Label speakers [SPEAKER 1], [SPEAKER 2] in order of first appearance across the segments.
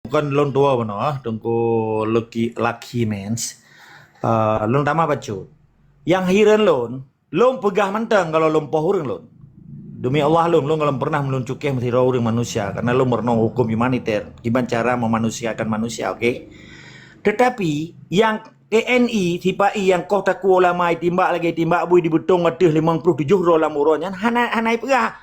[SPEAKER 1] Bukan lon tua benar, tungku lucky mens. Lon tama bacu. Yang hiren lon pegah mentang kalau lon pohureng lon. Demi Allah lon kalau pernah meluncukeh mesti orang manusia karena lon merenung hukum humaniter, gimana cara memanusiakan manusia, oke? Tetapi yang TNI tipai yang kota Kuala Mai timbak lagi timbak bui di betong ngetih 57 roh lamuronnya hanai pegah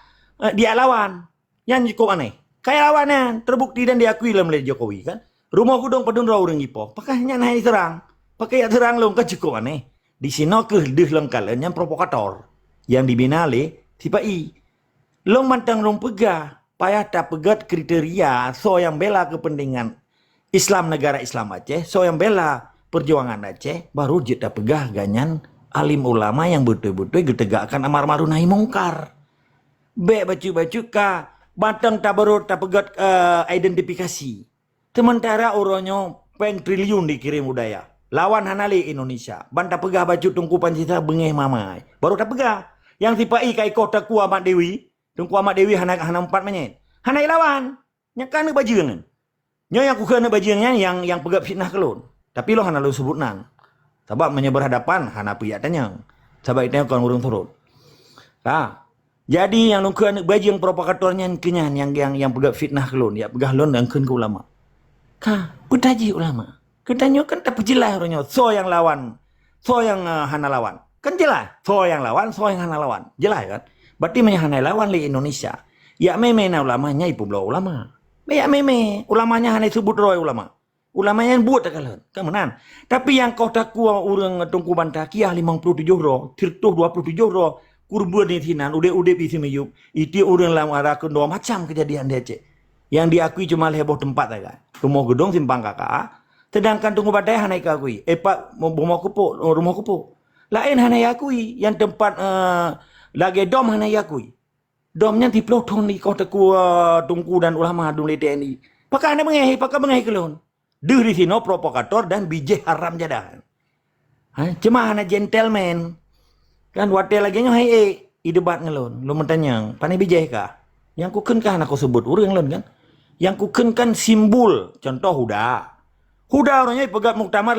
[SPEAKER 1] dia lawan. Yang cukup aneh. Kayak lawannya terbukti dan diakui oleh Jokowi kan. Rumah gudang pedun orang ipo. Pakainya naik terang. Pakai terang lo kan cukup aneh. Di sini ke deh lengkalan yang provokator yang dibina oleh tipai. Long mantang long pegah. Payah tak pegat kriteria so yang bela kepentingan Islam negara Islam Aceh. So yang bela perjuangan Aceh. Baru jeda pegah ganyan alim ulama yang betul-betul ditegakkan amar ma'ruf nahi mungkar. Baik baju-baju ka batang tabarut tapegat identifikasi. Sementara orangnya peng triliun dikirim budaya. Lawan hanali Indonesia. Banta pegah baju tungkupan sisa bengeh mamai. Baru tak pegah. Yang tipai kai kota ku Ahmad Dewi. Tungku Ahmad Dewi hana 4 menit. Hanai lawan. Nyakana bajengan. Nyo yang kukana bajengan yang pegak fitnah kelon. Tapi lo hana lo sebut nang. Sebab menyebar hadapan hana piyak tanyang. Sebab itu kan urung turun. Jadi yang nungkuan bajing provokatornya kenyan yang pegak fitnah kelon, ya pegah lon dan kun ke ulama. Kutaji ulama. Ketanya kan tak jelas orangnya. So yang lawan, so yang hana lawan. Kan jelas. So yang lawan, so yang hana lawan. Jelas kan? Berarti hana lawan di Indonesia. Ya meme na ulamanya ipu belah ulama. Ya meme ulamanya hana sebut roy ulama. Ulamanya yang buat kalian. Kemenan. Tapi yang kau tak kuah urang tungku bantah kiah 57 roh, tirtuh 27 roh. Kurban di sinan, udah isi meyuk. Itu orang lam arakun dua macam kejadian di Aceh. Yang diakui cuma heboh tempat aja. Rumah gedung simpang kakak. Sedangkan tunggu badai hanai kakui. Pak rumah kupu. Lain hanai akui. Yang tempat lagi dom hanai akui. Domnya di peloton di kota tungku dan ulama dum TNI. Pakai anda mengahi kelon. Deh di sini provokator dan bijih haram jadah. Cuma hana gentleman. Kan wate lagi nyo debat ngelon lo mentanyang panai bijai kah yang kuken kan aku sebut urang lon kan yang kuken kan simbol contoh huda orangnya pegat muktamar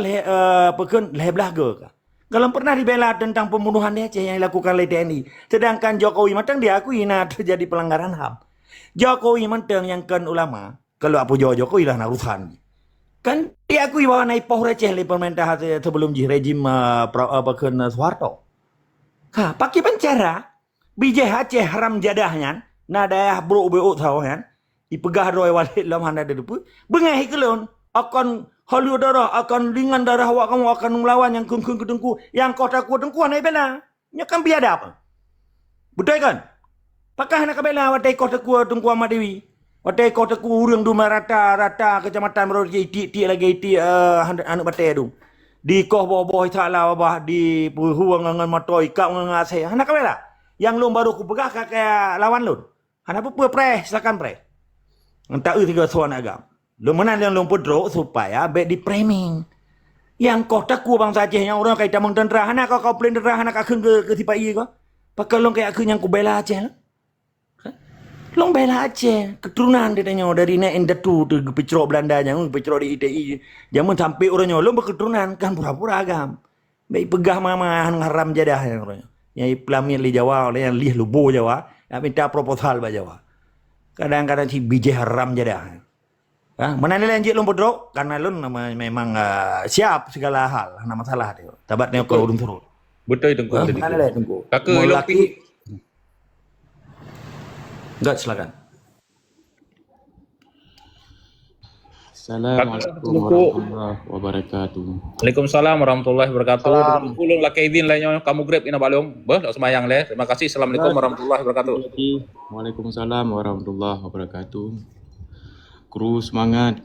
[SPEAKER 1] peken lebelah ke kalau pernah dibela tentang pembunuhan di Aceh yang dilakukan oleh TNI sedangkan Jokowi matang diakui terjadi pelanggaran HAM Jokowi matang yang kan ulama kalau apa Jokowi lah narusan kan diakui bahwa naik poh receh oleh pemerintah sebelum rejim peken Soeharto. Pakai pencara bijih Aceh haram jadahnya na daerah bro beo tahu kan ipegah roy walid lam handa depu bengai kelon akan halu darah akan ringan darah awak kamu akan melawan yang kung ketengku yang kota ku tengku anai bela nya kan biadab betul kan pakah nak bela watai kota ku tengku Ahmad Dewi watai kota ku urang duma rata kecamatan merodi ti lagi ti anak batai tu di koh boboh ta'ala wabah di huang ngan matoi kau ngan saya hana kabela yang lom baru ku pegah kayak lawan lon hana apa pre silakan pre entah tiga suan agam lom menan yang lom pedro supaya baik di framing yang kota ku bangsa Aceh yang orang kayak damang tentera hana kau plan tentera hana kakun ke tipai kau pakai lom kayak aku yang ku bela Aceh long bela Aceh keturunan dia tanya dari nek endatu tu pecrok Belanda yang pecrok di ITI jamun sampai orangnya long berketurunan kan pura-pura agam baik pegah mama haram jadah yang orangnya yang pelamir di Jawa oleh yang lih lubo Jawa yang minta proposal ba Jawa kadang-kadang si bijih haram jadah mana nilai lanjut long bodrok karena long memang siap segala hal ada masalah dia tabatnya kalau urung turun
[SPEAKER 2] betul itu
[SPEAKER 1] mana nilai tunggu
[SPEAKER 2] kakak
[SPEAKER 1] laki enggak silakan.
[SPEAKER 3] Assalamualaikum warahmatullahi wabarakatuh.
[SPEAKER 2] Waalaikumsalam warahmatullahi wabarakatuh. Ulung laki izin lainnya kamu grab ina balong. Bah, dak semayang le. Terima kasih. Assalamualaikum warahmatullahi wabarakatuh.
[SPEAKER 3] Waalaikumsalam warahmatullahi wabarakatuh. Kru semangat.